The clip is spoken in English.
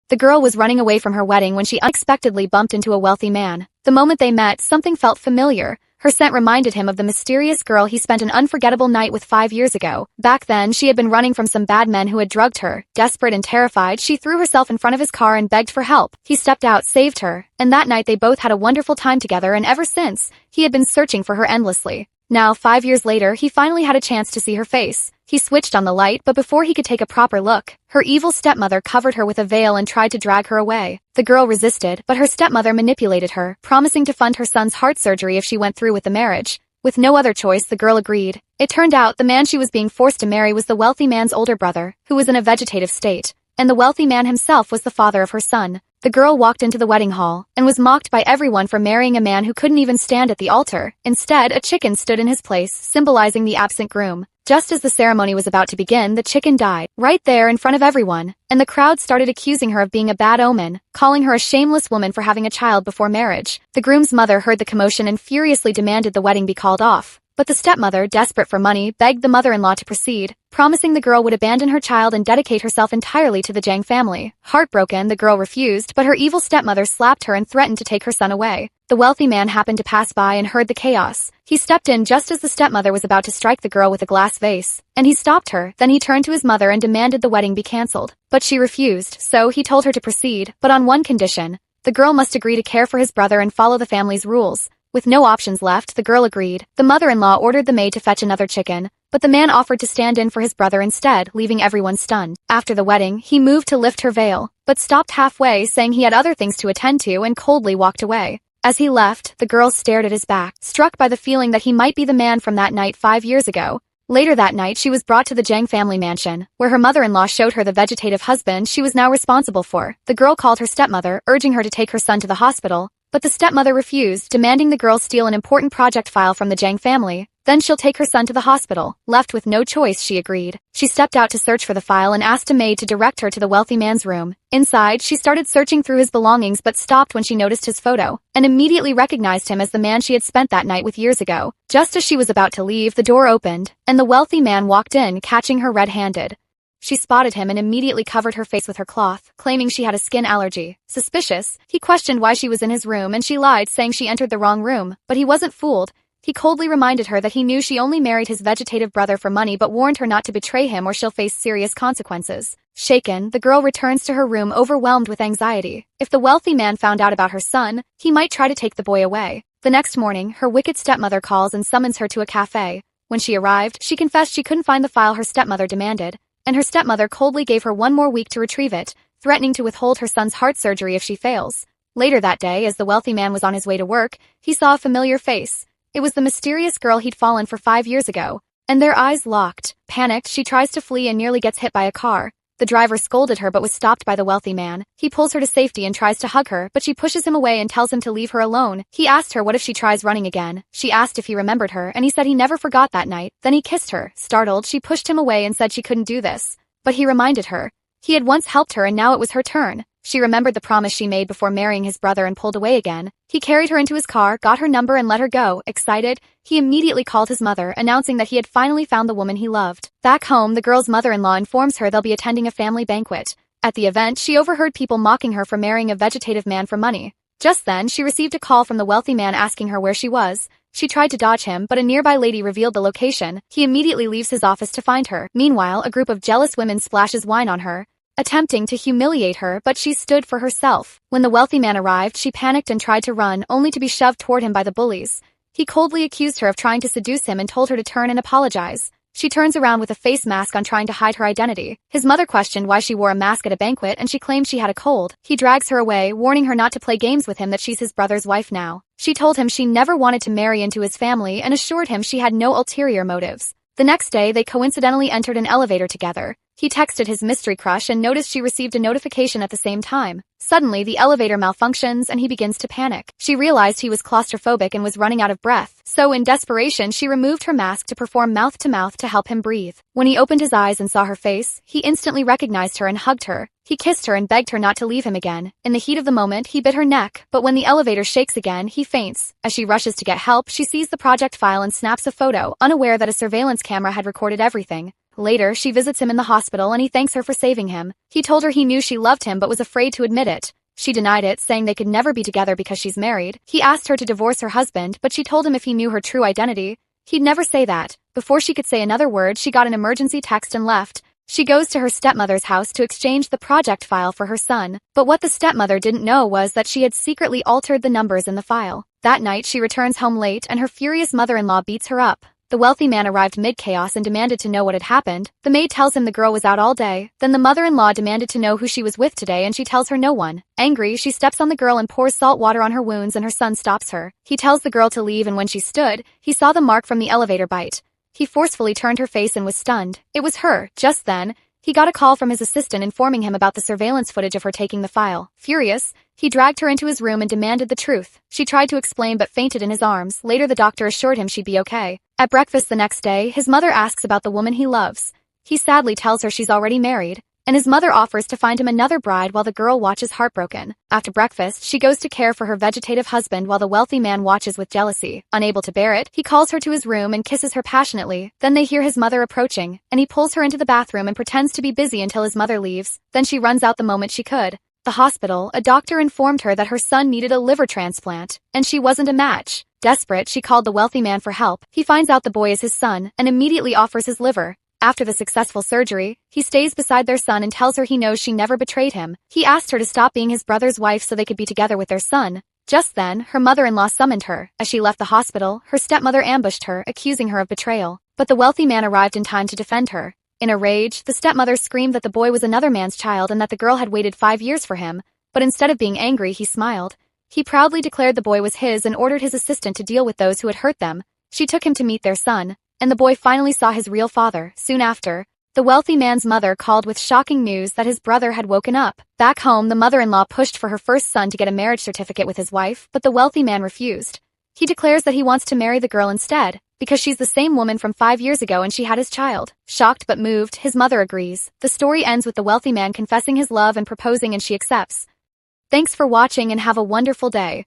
The girl was running away from her wedding when she unexpectedly bumped into a wealthy man. The moment they met, something felt familiar. Her scent reminded him of the mysterious girl he spent an unforgettable night with 5 years ago. Back then, she had been running from some bad men who had drugged her. Desperate and terrified, she threw herself in front of his car and begged for help. He stepped out, saved her, and that night they both had a wonderful time together, and ever since, he had been searching for her endlessly. Now, 5 years later, he finally had a chance to see her face. He switched on the light, but before he could take a proper look, her evil stepmother covered her with a veil and tried to drag her away. The girl resisted, but her stepmother manipulated her, promising to fund her son's heart surgery if she went through with the marriage. With no other choice, the girl agreed. It turned out the man she was being forced to marry was the wealthy man's older brother, who was in a vegetative state, and the wealthy man himself was the father of her son. The girl walked into the wedding hall and was mocked by everyone for marrying a man who couldn't even stand at the altar. Instead, a chicken stood in his place, symbolizing the absent groom. Just as the ceremony was about to begin, the chicken died, right there in front of everyone, and the crowd started accusing her of being a bad omen, calling her a shameless woman for having a child before marriage. The groom's mother heard the commotion and furiously demanded the wedding be called off. But the stepmother, desperate for money, begged the mother-in-law to proceed, promising the girl would abandon her child and dedicate herself entirely to the Zhang family. Heartbroken, the girl refused, but her evil stepmother slapped her and threatened to take her son away. The wealthy man happened to pass by and heard the chaos. He stepped in just as the stepmother was about to strike the girl with a glass vase, and he stopped her. Then he turned to his mother and demanded the wedding be cancelled. But she refused, so he told her to proceed, but on one condition. The girl must agree to care for his brother and follow the family's rules. With no options left, the girl agreed. The mother-in-law ordered the maid to fetch another chicken, but the man offered to stand in for his brother instead, leaving everyone stunned. After the wedding, he moved to lift her veil, but stopped halfway, saying he had other things to attend to, and coldly walked away. As he left, the girl stared at his back, struck by the feeling that he might be the man from that night 5 years ago. Later that night, she was brought to the Zhang family mansion, where her mother-in-law showed her the vegetative husband she was now responsible for. The girl called her stepmother, urging her to take her son to the hospital, but the stepmother refused, demanding the girl steal an important project file from the Zhang family. Then she'll take her son to the hospital. Left with no choice, she agreed. She stepped out to search for the file and asked a maid to direct her to the wealthy man's room. Inside, she started searching through his belongings but stopped when she noticed his photo, and immediately recognized him as the man she had spent that night with years ago. Just as she was about to leave, the door opened, and the wealthy man walked in, catching her red-handed. She spotted him and immediately covered her face with her cloth, claiming she had a skin allergy. Suspicious, he questioned why she was in his room and she lied, saying she entered the wrong room. But he wasn't fooled. He coldly reminded her that he knew she only married his vegetative brother for money but warned her not to betray him or she'll face serious consequences. Shaken, the girl returns to her room overwhelmed with anxiety. If the wealthy man found out about her son, he might try to take the boy away. The next morning, her wicked stepmother calls and summons her to a cafe. When she arrived, she confessed she couldn't find the file her stepmother demanded, and her stepmother coldly gave her 1 more week to retrieve it, threatening to withhold her son's heart surgery if she fails. Later that day, as the wealthy man was on his way to work, he saw a familiar face. It was the mysterious girl he'd fallen for 5 years ago, and their eyes locked. Panicked, she tries to flee and nearly gets hit by a car. The driver scolded her but was stopped by the wealthy man. He pulls her to safety and tries to hug her, but she pushes him away and tells him to leave her alone. He asked her what if she tries running again. She asked if he remembered her, and he said he never forgot that night. Then he kissed her. Startled, she pushed him away and said she couldn't do this. But he reminded her. He had once helped her and now it was her turn. She remembered the promise she made before marrying his brother and pulled away again. He carried her into his car, got her number and let her go. Excited, he immediately called his mother, announcing that he had finally found the woman he loved. Back home, the girl's mother-in-law informs her they'll be attending a family banquet. At the event, she overheard people mocking her for marrying a vegetative man for money. Just then, she received a call from the wealthy man asking her where she was. She tried to dodge him, but a nearby lady revealed the location. He immediately leaves his office to find her. Meanwhile, a group of jealous women splashes wine on her, attempting to humiliate her, but she stood for herself. When the wealthy man arrived, she panicked and tried to run, only to be shoved toward him by the bullies. He coldly accused her of trying to seduce him and told her to turn and apologize. She turns around with a face mask on, trying to hide her identity. His mother questioned why she wore a mask at a banquet and she claimed she had a cold. He drags her away, warning her not to play games with him, that she's his brother's wife now. She told him she never wanted to marry into his family and assured him she had no ulterior motives. The next day, they coincidentally entered an elevator together. He texted his mystery crush and noticed she received a notification at the same time. Suddenly, the elevator malfunctions and he begins to panic. She realized he was claustrophobic and was running out of breath, so in desperation, she removed her mask to perform mouth-to-mouth to help him breathe. When he opened his eyes and saw her face, he instantly recognized her and hugged her. He kissed her and begged her not to leave him again. In the heat of the moment, he bit her neck, but when the elevator shakes again, he faints. As she rushes to get help, she sees the project file and snaps a photo, unaware that a surveillance camera had recorded everything. Later, she visits him in the hospital and he thanks her for saving him. He told her he knew she loved him but was afraid to admit it. She denied it, saying they could never be together because she's married. He asked her to divorce her husband, but she told him if he knew her true identity, he'd never say that. Before she could say another word, she got an emergency text and left. She goes to her stepmother's house to exchange the project file for her son. But what the stepmother didn't know was that she had secretly altered the numbers in the file. That night, she returns home late and her furious mother-in-law beats her up. The wealthy man arrived mid-chaos and demanded to know what had happened. The maid tells him the girl was out all day. Then the mother-in-law demanded to know who she was with today and she tells her no one. Angry, she steps on the girl and pours salt water on her wounds and her son stops her. He tells the girl to leave and when she stood, he saw the mark from the elevator bite. He forcefully turned her face and was stunned. It was her. Just then, he got a call from his assistant informing him about the surveillance footage of her taking the file. Furious, he dragged her into his room and demanded the truth. She tried to explain but fainted in his arms. Later the doctor assured him she'd be okay. At breakfast the next day, his mother asks about the woman he loves. He sadly tells her she's already married, and his mother offers to find him another bride while the girl watches heartbroken. After breakfast, she goes to care for her vegetative husband while the wealthy man watches with jealousy. Unable to bear it, he calls her to his room and kisses her passionately. Then they hear his mother approaching, and he pulls her into the bathroom and pretends to be busy until his mother leaves. Then she runs out the moment she could. The hospital, a doctor informed her that her son needed a liver transplant, and she wasn't a match. Desperate, she called the wealthy man for help. He finds out the boy is his son, and immediately offers his liver. After the successful surgery, he stays beside their son and tells her he knows she never betrayed him. He asked her to stop being his brother's wife so they could be together with their son. Just then, her mother-in-law summoned her. As she left the hospital, her stepmother ambushed her, accusing her of betrayal. But the wealthy man arrived in time to defend her. In a rage, the stepmother screamed that the boy was another man's child and that the girl had waited 5 years for him. But instead of being angry, he smiled. He proudly declared the boy was his and ordered his assistant to deal with those who had hurt them. She took him to meet their son, and the boy finally saw his real father. Soon after, the wealthy man's mother called with shocking news that his brother had woken up. Back home, the mother-in-law pushed for her first son to get a marriage certificate with his wife, but the wealthy man refused. He declares that he wants to marry the girl instead, because she's the same woman from 5 years ago and she had his child. Shocked but moved, his mother agrees. The story ends with the wealthy man confessing his love and proposing and she accepts. Thanks for watching and have a wonderful day.